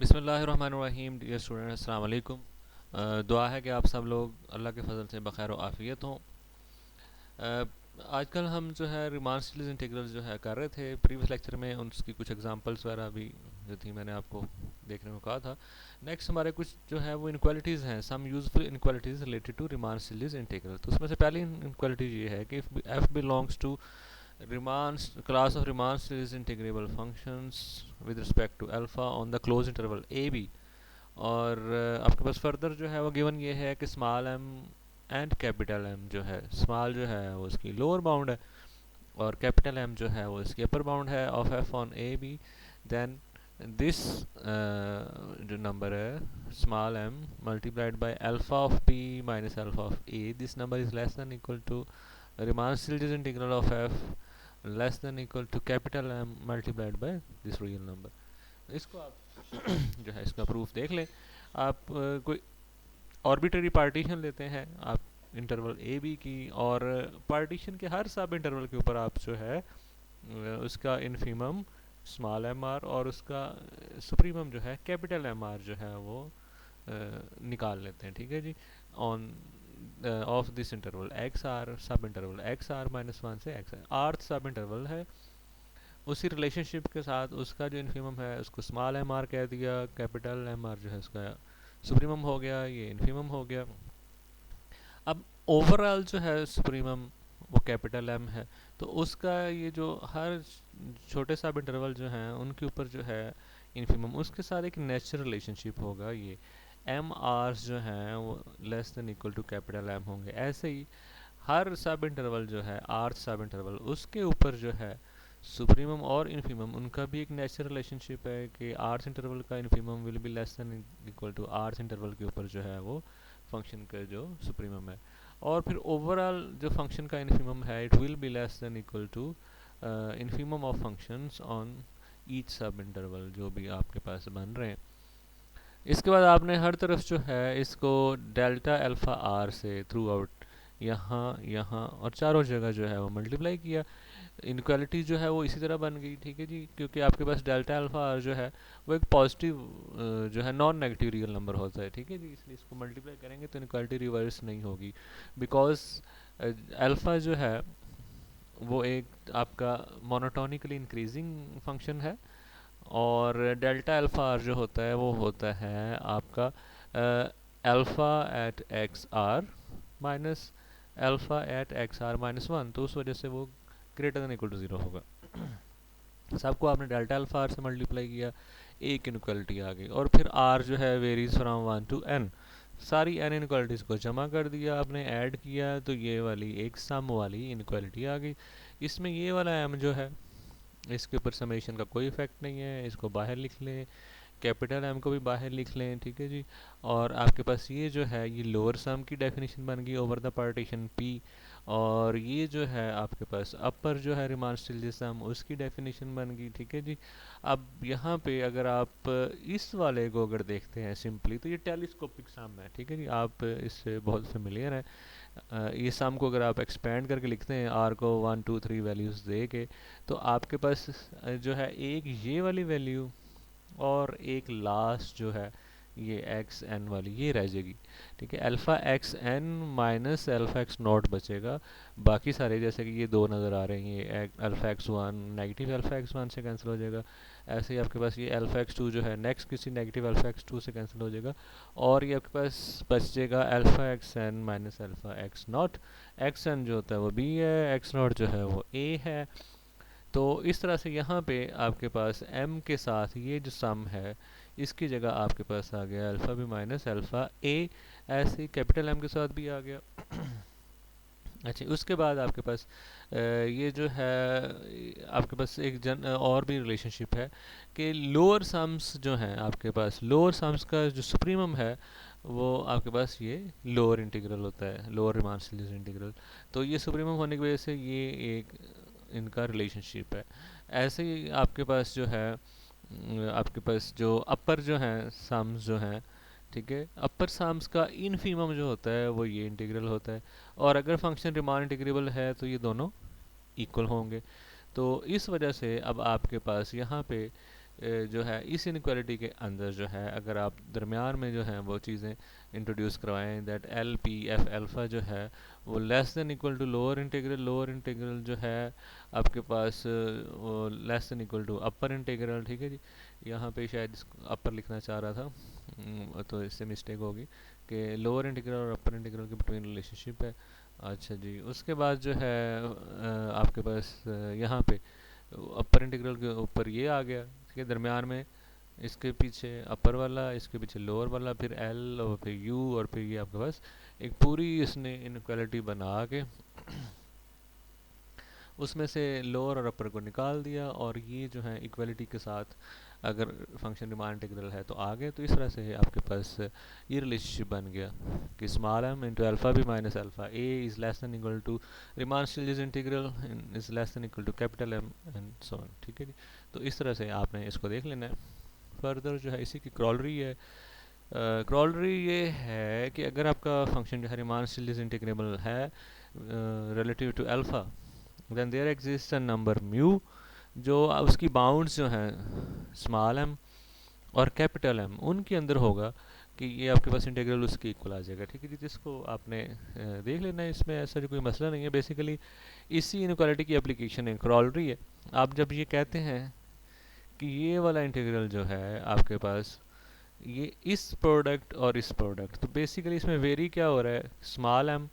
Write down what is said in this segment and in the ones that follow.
बिस्मिल्लाहिर्रहमानिर्रहीम। Dear student, अस्सलाम वालेकुम। दुआ है कि आप सब लोग अल्लाह के फजल से बखैर आफ़ियत हों। आजकल हम जो है रिमान सीरीज इंटीग्रल जो है कर रहे थे प्रीवियस लेक्चर में, उसकी कुछ एग्जांपल्स वगैरह भी जो थी मैंने आपको देखने को कहा था। नेक्स्ट हमारे कुछ जो है वो इनक्वालिटीज़ हैं, some useful inequalities related to Riemann series integral. तो उसमें से पहली इनक्वालिटी ये है कि F belongs to Riemann's class of Riemann series integrable functions with respect to alpha on the closed interval a b। और आपके पास फर्दर जो है वो गिवन ये है कि small M and capital M जो है, स्मॉल जो है वो इसकी लोअर बाउंड है और कैपिटल एम जो है वो इसकी अपर बाउंड है of F on A B. Then this जो नंबर है small M multiplied by alpha of P minus alpha of A, this number is less than equal to Riemann series integral of f less than equal to capital M multiplied by this real number. इसको आप जो है इसका proof देख लें। आप कोई arbitrary partition लेते हैं आप इंटरवल ए बी की, और पार्टीशन के हर सब इंटरवल के ऊपर आप जो है उसका इन्फीमम स्मॉल एम आर और उसका सुप्रीमम जो है कैपिटल एम आर जो है वो निकाल लेते हैं। ठीक है जी। On of this interval X R, subinterval X R minus one से एक्स आर सब इंटरवल है, उसी रिलेशनशिप के साथ उसका जो इन्फीमम है उसको स्मॉल एम आर कह दिया, कैपिटल एम आर जो है उसका सुप्रीमम हो गया, ये इन्फीमम हो गया। अब ओवरऑल जो है सुप्रीमम वो कैपिटल एम है, तो उसका ये जो हर छोटे सब इंटरवल जो हैं उनके ऊपर जो है इन्फीमम, उसके साथ एक नेचुरल रिलेशनशिप होगा, ये एम आर्स जो हैं वो less than equal to capital M होंगे। ऐसे ही हर सब इंटरवल जो है आर्थ सब इंटरवल उसके ऊपर जो है सुप्रीमम और इन्फीमम उनका भी एक नेचुरल रिलेशनशिप है कि आर्थ इंटरवल का infimum will be less than equal to rth interval के ऊपर जो है वो फंक्शन का जो सुप्रीमम है। और फिर ओवरऑल जो फंक्शन का इन्फीमम है it will be less than equal to infimum of functions on each sub interval जो भी आपके पास बन रहे हैं। इसके बाद आपने हर तरफ जो है इसको डेल्टा अल्फ़ा आर से थ्रू आउट यहाँ यहाँ और चारों जगह जो है वो मल्टीप्लाई किया। इनक्वालिटी जो है वो इसी तरह बन गई। ठीक है जी, क्योंकि आपके पास डेल्टा अल्फ़ा आर जो है वो एक पॉजिटिव जो है नॉन नेगेटिव रियल नंबर होता है। ठीक है जी, इसलिए इसको मल्टीप्लाई करेंगे तो इनक्वालिटी रिवर्स नहीं होगी, बिकॉज अल्फ़ा जो है वो एक आपका मोनोटोनिकली इंक्रीजिंग फंक्शन है, और डेल्टा अल्फ़ा आर जो होता है वो होता है आपका alpha at X R minus alpha at X R minus one, तो उस वजह से वो greater than equal to zero होगा। सबको आपने डेल्टा अल्फ़ा आर से मल्टीप्लाई किया, एक इनक्वालिटी आ गई, और फिर आर जो है varies from one to N, सारी एन इनक्वालिटीज़ को जमा कर दिया आपने, ऐड किया, तो ये वाली एक सम वाली इनक्वालिटी आ गई। इसमें ये वाला एम जो है इसके ऊपर समेशन का कोई इफेक्ट नहीं है, इसको बाहर लिख लें, कैपिटल एम को भी बाहर लिख लें। ठीक है जी। और आपके पास ये जो है ये लोअर सम की डेफिनेशन बन गई ओवर द पार्टीशन पी, और ये जो है आपके पास अपर जो है रिमान स्टील्स सम उसकी डेफिनेशन बन गई। ठीक है जी। अब यहाँ पे अगर आप इस वाले को अगर देखते हैं सिंपली, तो ये टेलीस्कोपिक सम है। ठीक है जी, आप इससे बहुत फेमिलियर हैं। ये सम को अगर आप एक्सपेंड करके लिखते हैं आर को 1 2 3 वैल्यूज़ दे के, तो आपके पास जो है एक ये वाली वैल्यू और एक लास्ट जो है ये एक्स एन वाली ये रह जाएगी। ठीक है, alpha X N minus alpha X naught बचेगा, बाकी सारे जैसे कि ये दो नज़र आ रहे हैं, ये alpha x one negative alpha x one से कैंसिल हो जाएगा, ऐसे ही आपके पास ये अल्फ़ा एक्स टू जो है नेक्स्ट किसी नेगेटिव अल्फ़ा एक्स टू से कैंसिल हो जाएगा, और ये आपके पास बच जाएगा alpha X N minus alpha X naught. X N जो होता है वो बी है, एक्स नॉट जो है वो ए है। तो इस तरह से यहाँ पे आपके पास m के साथ ये जो सम है इसकी जगह आपके पास आ गया alpha B minus alpha A, ऐसे ही कैपिटल M के साथ भी आ गया। अच्छा, उसके बाद आपके पास ये जो है आपके पास एक और भी रिलेशनशिप है कि लोअर सम्स जो हैं आपके पास, लोअर सम्स का जो सुप्रीमम है वो आपके पास ये लोअर इंटीग्रल होता है, लोअर रिमान सीरीज इंटीग्रल। तो ये सुप्रीमम होने की वजह से ये एक इनका रिलेशनशिप है। ऐसे ही आपके पास जो है आपके पास जो अपर जो हैं सम्स जो हैं, ठीक है, अपर सम्स का इनफीमम जो होता है वो ये इंटीग्रल होता है, और अगर फंक्शन रिमान इंटीग्रेबल है तो ये दोनों इक्वल होंगे। तो इस वजह से अब आपके पास यहाँ पे जो है इस इनक्वालिटी के अंदर जो है अगर आप दरमियान में जो है वो चीज़ें इंट्रोड्यूस करवाएं that L P F alpha जो है वो less than equal to lower integral जो है आपके पास वो less than equal to upper integral, ठीक है जी। यहाँ पे शायद अपर लिखना चाह रहा था, तो इससे मिस्टेक होगी कि लोअर इंटीग्रल और अपर इंटीग्रल के बिटवीन रिलेशनशिप है। अच्छा जी, उसके बाद जो है आपके पास यहाँ पे अपर इंटीग्रल के ऊपर ये आ गया, ठीक है, दरमियान में इसके पीछे अपर वाला, इसके पीछे लोअर वाला, फिर एल और फिर यू, और फिर ये आपके पास एक पूरी इसने इनक्वालिटी बना के उसमें से लोअर और अपर को निकाल दिया, और ये जो है इक्वलिटी के साथ अगर फंक्शन रिमान इंटीग्रल है तो आ गए। तो इस तरह से आपके पास ये रिलेशनशिप बन गया कि small M into alpha B minus alpha A is less than equal to Riemann Stieltjes integral is less than equal to capital M and so on, ठीक है जी। तो इस तरह से आपने इसको देख लेना है। फर्दर जो है इसी की क्रॉलरी है। क्रॉलरी ये है कि अगर आपका फंक्शन जो है रिमान स्टिल्स इंटीग्रेबल है relative to alpha, then there exist a number mu जो उसकी बाउंड्स जो हैं स्मॉल एम और कैपिटल एम उनके अंदर होगा कि ये आपके पास इंटीग्रल उसके इक्वल आ जाएगा, ठीक है जी। जिसको आपने देख लेना है, इसमें ऐसा कोई मसला नहीं है। बेसिकली इसी इनक्वालिटी की एप्लीकेशन है, क्रॉलरी है। आप जब ये कहते हैं कि ये वाला इंटीग्रल जो है आपके पास ये इस प्रोडक्ट और इस प्रोडक्ट, तो बेसिकली इसमें वेरी क्या हो रहा है, स्मॉल एम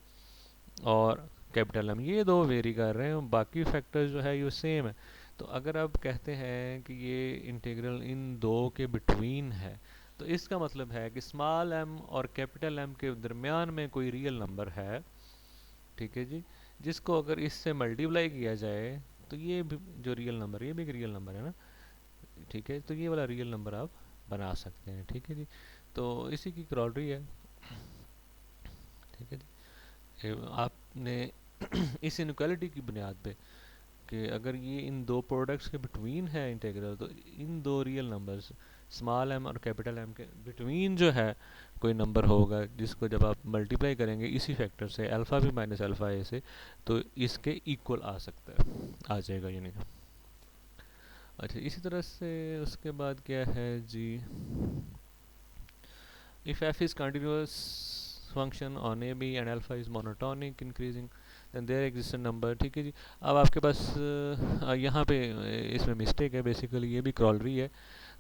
और कैपिटल एम ये दो वेरी कर रहे हैं, बाकी फैक्टर्स जो है ये सेम है। तो अगर आप कहते हैं कि ये इंटीग्रल इन दो के बिटवीन है, तो इसका मतलब है कि स्मॉल एम और कैपिटल एम के दरमियान में कोई रियल नंबर है, ठीक है जी, जिसको अगर इससे मल्टीप्लाई किया जाए तो ये भी जो रियल नंबर ये भी एक रियल नंबर है ना, ठीक है। तो ये वाला रियल नंबर आप बना सकते हैं, ठीक है जी। तो इसी की क्रॉलरी है, ठीक है जी। आपने इस इनक्वालिटी की बुनियाद पे कि अगर ये इन दो प्रोडक्ट्स के बिटवीन है इंटीग्रल, तो इन दो रियल नंबर्स स्मॉल एम और कैपिटल एम के बिटवीन जो है कोई नंबर होगा जिसको जब आप मल्टीप्लाई करेंगे इसी फैक्टर से alpha B minus alpha A से, तो इसके इक्वल आ सकता है, आ जाएगा यानी। अच्छा, इसी तरह से उसके बाद क्या है जी, if f is continuous function on a b and alpha is monotonic increasing then there exists a number, ठीक है जी। अब आपके पास यहाँ पे इसमें मिस्टेक है, बेसिकली ये भी क्रॉलरी है।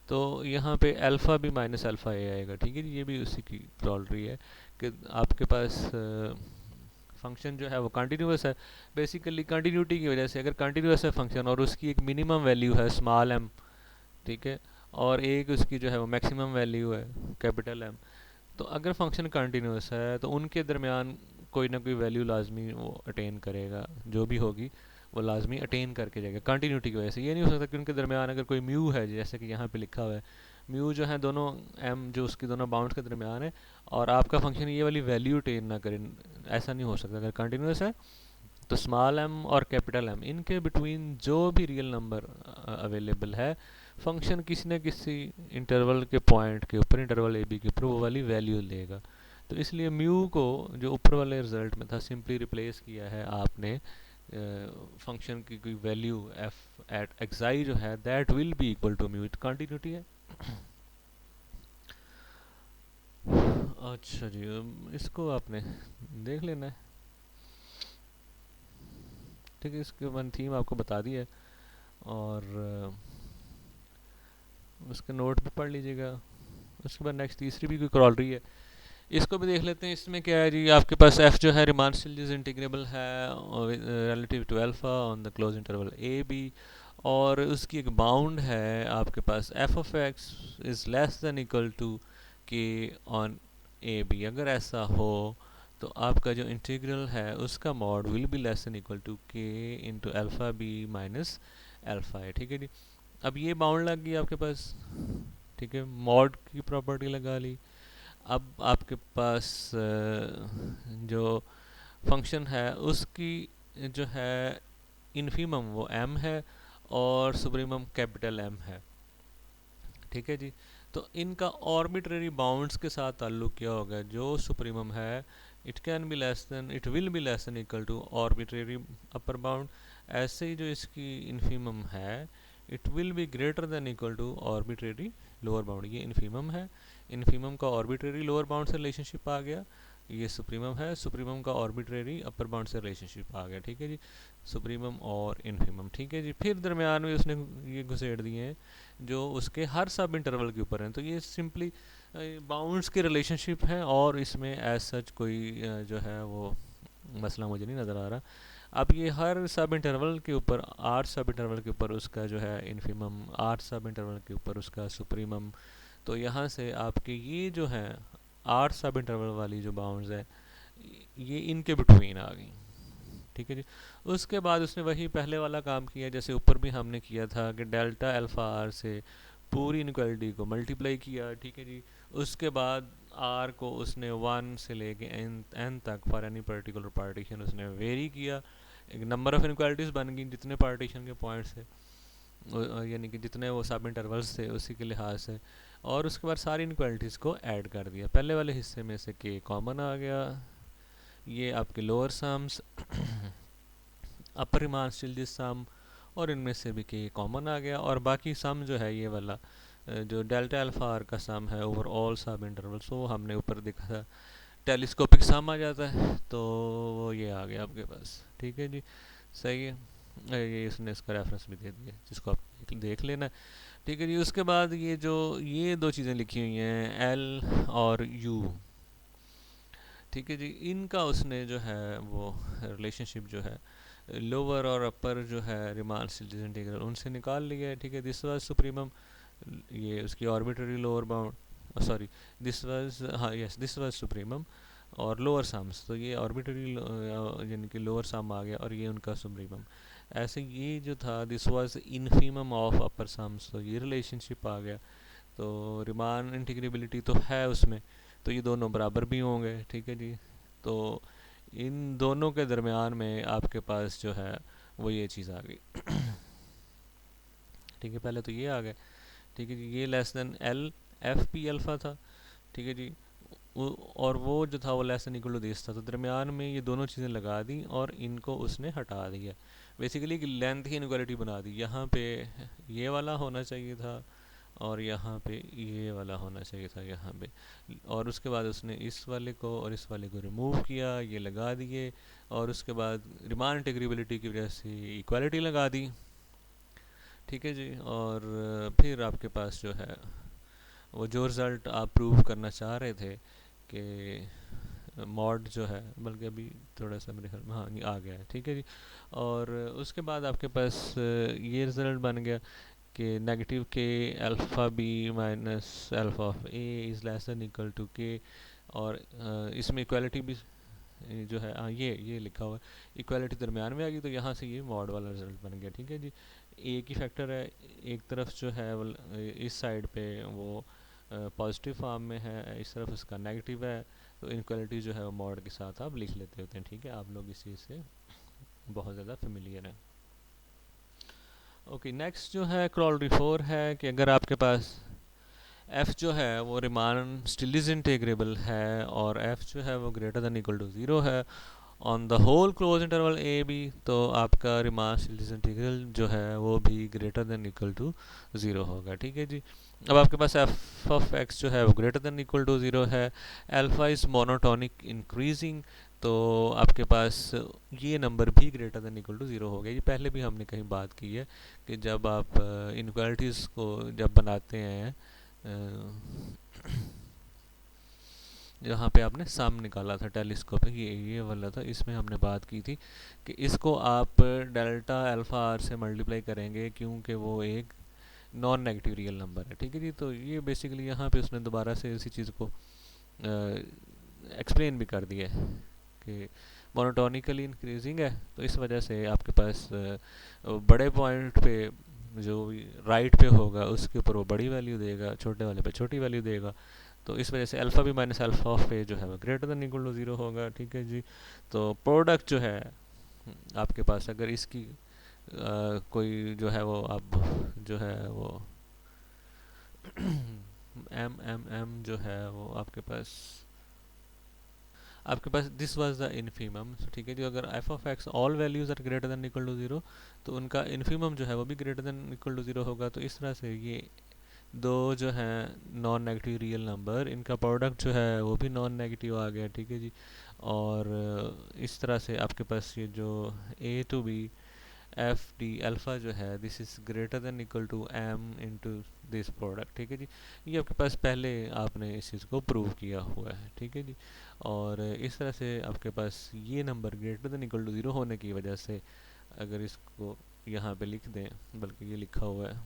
तो यहाँ पे अल्फ़ा भी माइनस अल्फ़ा ए आएगा, ठीक है जी। ये भी उसी की क्रॉलरी है कि आपके पास फंक्शन जो है वो कंटिन्यूस है। बेसिकली कंटिन्यूटी की वजह से अगर कंटिन्यूस है फंक्शन और उसकी एक मिनिमम वैल्यू है स्मॉल एम, ठीक है, और एक उसकी जो है वो मैक्सिमम वैल्यू है कैपिटल एम, तो अगर फंक्शन कंटिन्यूस है तो उनके दरमियान कोई ना कोई वैल्यू लाजमी वो अटेन करेगा, जो भी होगी वो लाजमी अटेन करके जाएगा कंटिन्यूटी की वजह से। ये नहीं हो सकता कि उनके दरमियान अगर कोई म्यू है जैसे कि यहाँ पे लिखा हुआ है, म्यू जो है दोनों एम जो उसकी दोनों बाउंड्स के दरमियान है और आपका फंक्शन ये वाली वैल्यू अटेन ना करे, ऐसा नहीं हो सकता। अगर कंटिन्यूस है तो स्मॉल एम और कैपिटल एम इनके बिटवीन जो भी रियल नंबर अवेलेबल है, फंक्शन किसी न किसी इंटरवल के पॉइंट के ऊपर, इंटरवल ए बी के ऊपर वो वाली वैल्यू लेगा। तो इसलिए म्यू को जो ऊपर वाले रिजल्ट में था सिंपली रिप्लेस किया है आपने फंक्शन की कोई वैल्यू एफ एट एक्साई जो है that will be equal to mu, continuity है। अच्छा जी, इसको आपने देख लेना है, ठीक है। इसके वन थीम आपको बता दी है और उसके नोट भी पढ़ लीजिएगा। उसके बाद नेक्स्ट तीसरी भी कोई क्रॉलरी है, इसको भी देख लेते हैं। इसमें क्या है जी, आपके पास f जो है रिमान स्टिल्स इंटीग्रेबल है relative to alpha on the closed interval A B, और उसकी एक बाउंड है आपके पास f of x is less than equal to k on A b. अगर ऐसा हो तो आपका जो इंटीग्रल है उसका mod will be less than equal to k into alpha B minus alpha है, ठीक है जी। अब ये बाउंड लग गई आपके पास, ठीक है, मॉड की प्रॉपर्टी लगा ली। अब आपके पास जो फंक्शन है उसकी जो है इन्फीमम वो m है और सुप्रीमम कैपिटल M है, ठीक है जी। तो इनका आर्बिट्रेरी बाउंड्स के साथ ताल्लुक क्या होगा, जो सुप्रीमम है it can be less than, it will be less than equal to arbitrary upper bound. ऐसे ही जो इसकी इन्फीमम है it will be greater than equal to arbitrary lower bound. ये इन्फीमम है, इन्फीमम का आर्बिट्रेरी लोअर बाउंड से relationship आ गया। ये सुप्रीमम है, सुप्रीमम का आर्बिट्रेरी अपर बाउंड से रिलेशनशिप आ गया। ठीक है जी, सुप्रीमम और इन्फीमम। ठीक है जी, फिर दरमियान में उसने ये घुसेड़ दिए हैं जो उसके हर सब इंटरवल के ऊपर हैं। तो ये सिंपली बाउंड्स के रिलेशनशिप है और इसमें एज सच कोई जो है वो मसला मुझे नहीं नज़र आ रहा। अब ये हर सब इंटरवल के ऊपर, 8 सब इंटरवल के ऊपर उसका जो है इन्फीमम, 8 सब इंटरवल के ऊपर उसका सुप्रीमम। तो यहाँ से आपके ये जो है 8 सब इंटरवल वाली जो बाउंड्स है ये इनके बिटवीन आ गई। ठीक है जी, उसके बाद उसने वही पहले वाला काम किया जैसे ऊपर भी हमने किया था कि डेल्टा अल्फ़ा आर से पूरी इनक्वालिटी को मल्टीप्लाई किया। ठीक है जी, उसके बाद आर को उसने 1 से लेके एन तक फॉर एनी पर्टिकुलर पार्टीशन उसने वेरी किया। एक नंबर ऑफ इनक्वालिटीज़ बन गई जितने पार्टीशन के पॉइंट्स थे, यानी कि जितने वो सब इंटरवल्स थे उसी के लिहाज से। और उसके बाद सारी इनक्वालिटीज़ को ऐड कर दिया। पहले वाले हिस्से में से के कॉमन आ गया, ये आपके lower sums upper Riemann Stieltjes this sum, और इनमें से भी के कॉमन आ गया। और बाकी सम जो है ये वाला जो डेल्टा अल्फा आर का सम है ओवर ऑल सब इंटरवल्स, वो हमने ऊपर देखा था टेलीस्कोपिक सम आ जाता है, तो वो ये आ गया आपके पास। ठीक है जी, सही है। ये इसने इसका रेफरेंस भी दे दिया जिसको आप देख लेना। ठीक है जी, उसके बाद ये जो ये दो चीज़ें लिखी हुई हैं एल और यू, ठीक है जी, इनका उसने जो है वो रिलेशनशिप जो है लोअर और अपर जो है रिमान स्टिल इंटीग्रल उनसे निकाल लिया है। ठीक है, दिस वाज सुप्रीमम, ये उसकी arbitrary lower bound, sorry this was, हाँ यस दिस वाज सुप्रीमम और लोअर सम्स, तो ये आर्बिट्ररी यानी कि लोअर सम आ गया और ये उनका सुप्रीमम। ऐसे ये जो था this was infimum of upper sums, तो ये रिलेशनशिप आ गया। तो रिमान इंटीग्रेबिलिटी तो है उसमें, तो ये दोनों बराबर भी होंगे। ठीक है जी, तो इन दोनों के दरमियान में आपके पास जो है वो ये चीज़ आ गई। ठीक है, पहले तो ये आ गए। ठीक है जी, ये less than L F P alpha था। ठीक है जी, और वो जो था वो less than equal to this था, तो दरमियान में ये दोनों चीज़ें लगा दी और इनको उसने हटा दिया। बेसिकली एक लेंथ ही इनक्वालिटी बना दी। यहाँ पे ये वाला होना चाहिए था और यहाँ पे ये वाला होना चाहिए था यहाँ पे, और उसके बाद उसने इस वाले को और इस वाले को रिमूव किया, ये लगा दिए, और उसके बाद रिमान इंटीग्रेबिलिटी की वजह से इक्वालिटी लगा दी। ठीक है जी, और फिर आपके पास जो है वो जो रिज़ल्ट आप प्रूव करना चाह रहे थे कि मॉड जो है, बल्कि अभी थोड़ा सा मेरे ख्याल में हाँ आ गया है। ठीक है जी, और उसके बाद आपके पास ये रिज़ल्ट बन गया कि negative K alpha B minus alpha of A is less than equal to K, और इसमें इक्वालिटी भी जो है हाँ ये लिखा हुआ है, इक्वालिटी दरमियान में आ गई, तो यहाँ से ये मॉड वाला रिजल्ट बन गया। ठीक है जी, एक ही फैक्टर है, एक तरफ जो है वो इस साइड पे वो पॉजिटिव फॉर्म में है, इस तरफ उसका नेगेटिव है, तो इनक्वालिटी जो है वो मॉड के साथ आप लिख लेते होते हैं। ठीक है, आप लोग इस चीज़ से बहुत ज़्यादा फेमिलियर हैं। ओके, नेक्स्ट जो है क्रॉलरी 4 है कि अगर आपके पास f जो है वो रिमान स्टिल इज इंटीग्रेबल है और f जो है वो ग्रेटर देन इक्वल टू 0 है on the whole closed interval A B, तो आपका रिमान स्टिल इज इंटीग्रल जो है वो भी ग्रेटर देन इक्वल टू 0 होगा। ठीक है जी, अब आपके पास f ऑफ x जो है वो ग्रेटर देन इक्वल टू 0 है, अल्फा इज मोनोटोनिक इंक्रीजिंग, तो आपके पास ये नंबर भी ग्रेटर देन इक्वल टू 0 हो गया। ये पहले भी हमने कहीं बात की है कि जब आप इनक्वालिटीज़ को जब बनाते हैं जहाँ पे आपने सम निकाला था टेलीस्कोप, ये वाला था, इसमें हमने बात की थी कि इसको आप डेल्टा अल्फ़ा आर से मल्टीप्लाई करेंगे क्योंकि वो एक नॉन नेगेटिव रियल नंबर है। ठीक है जी, तो ये बेसिकली यहाँ पे उसने दोबारा से इसी चीज़ को एक्सप्लेन भी कर दिया है कि मोनोटोनिकली इंक्रीजिंग है, तो इस वजह से आपके पास बड़े पॉइंट पे जो भी राइट पे होगा उसके ऊपर वो बड़ी वैल्यू देगा, छोटे वाले पे छोटी वैल्यू देगा, तो इस वजह से अल्फ़ा भी माइनस अल्फ़ा ऑफ ए जो है वो ग्रेटर देन इक्वल टू 0 होगा। ठीक है जी, तो प्रोडक्ट जो है आपके पास अगर इसकी कोई जो है वो आप जो है वो एम जो है वो आपके पास आपके पास दिस वाज द इन्फीमम, ठीक है जी। अगर F of X all values are greater than equal to zero, तो उनका इन्फीमम जो है वो भी greater than equal to zero होगा। तो इस तरह से ये दो जो हैं नॉन नेगेटिव रियल नंबर, इनका प्रोडक्ट जो है वो भी नॉन नेगेटिव आ गया, ठीक है जी। और इस तरह से आपके पास ये जो a to b f d alpha जो है this is greater than equal to m into this product, ठीक है जी। ये आपके पास पहले आपने इस चीज़ को प्रूव किया हुआ है, ठीक है जी। और इस तरह से आपके पास ये number greater than equal to zero होने की वजह से अगर इसको यहाँ पे लिख दें, बल्कि ये लिखा हुआ है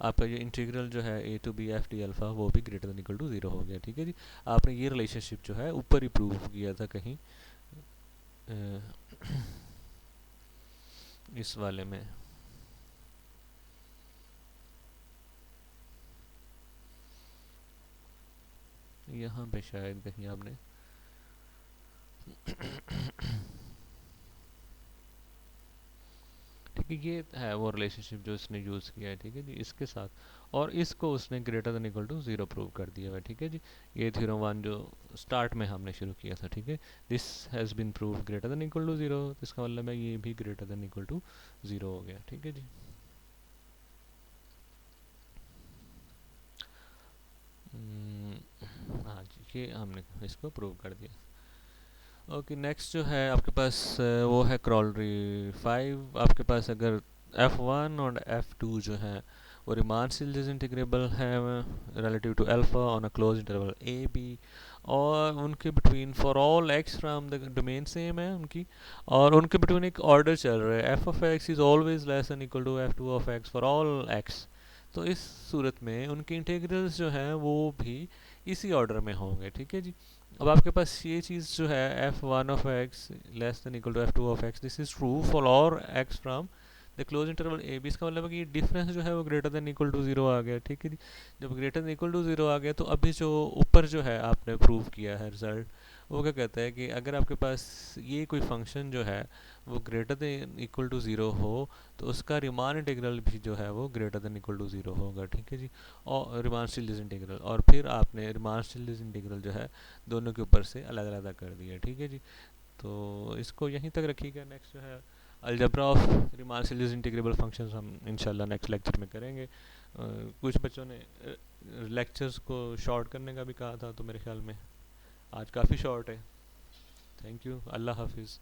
आपका ये इंटीग्रल जो है a to b f d alpha वो भी greater than equal to zero हो गया, ठीक है जी। आपने ये रिलेशनशिप जो है ऊपर ही प्रूव किया था कहीं इस वाले में। यहाँ पे शायद कहीं आपने ठीक है, ये है वो रिलेशनशिप जो इसने यूज़ किया है, ठीक है जी, इसके साथ। और इसको उसने greater than equal to zero prove कर दिया है, ठीक है जी। ये थ्योरम वन जो स्टार्ट में हमने शुरू किया था, ठीक है। This has been prove greater than equal to zero, इसका मतलब है ये भी greater than equal to zero हो गया, ठीक है जी। हाँ जी, ये हमने इसको प्रूव कर दिया। ओके, नेक्स्ट जो है आपके पास वो है क्रॉलरी 5। आपके पास अगर f1 और f2 जो है वो रिमान सीरीज इंटीग्रेबल है relative to alpha on a closed interval A B, और उनके between for all X from the domain same है उनकी, और उनके बिटवीन एक ऑर्डर चल रहा है F of X is always less than equal to F two of X for all X. तो इस सूरत में उनके इंटीग्रल्स जो हैं वो भी इसी ऑर्डर में होंगे, ठीक है जी। अब आपके पास ये चीज़ जो है f one of x less than equal to F two of x, this is true for all x from the closed interval A b. इसका मतलब है कि डिफरेंस जो है वो greater than equal to zero आ गया, ठीक है जी। जब greater than equal to zero आ गया तो अभी जो ऊपर जो है आपने प्रूव किया है रिजल्ट, वो क्या कहता है कि अगर आपके पास ये कोई फंक्शन जो है वो greater than equal to zero हो तो उसका रिमान इंटीग्रल भी जो है वो greater than equal to zero होगा, ठीक है जी। और रिमान स्टिल्स इंटीग्रल, और फिर आपने रिमान स्टिल्स इंटीग्रल जो है दोनों के ऊपर से अलग अलग कर दिया, ठीक है जी। तो इसको यहीं तक रखिएगा। नेक्स्ट जो है algebra of Riemann series integrable functions हम इंशाल्लाह नेक्स्ट लेक्चर में करेंगे। कुछ बच्चों ने लेक्चर्स को शॉर्ट करने का भी कहा था, तो मेरे ख्याल में आज काफ़ी शॉर्ट है। थैंक यू, अल्लाह हाफिज़।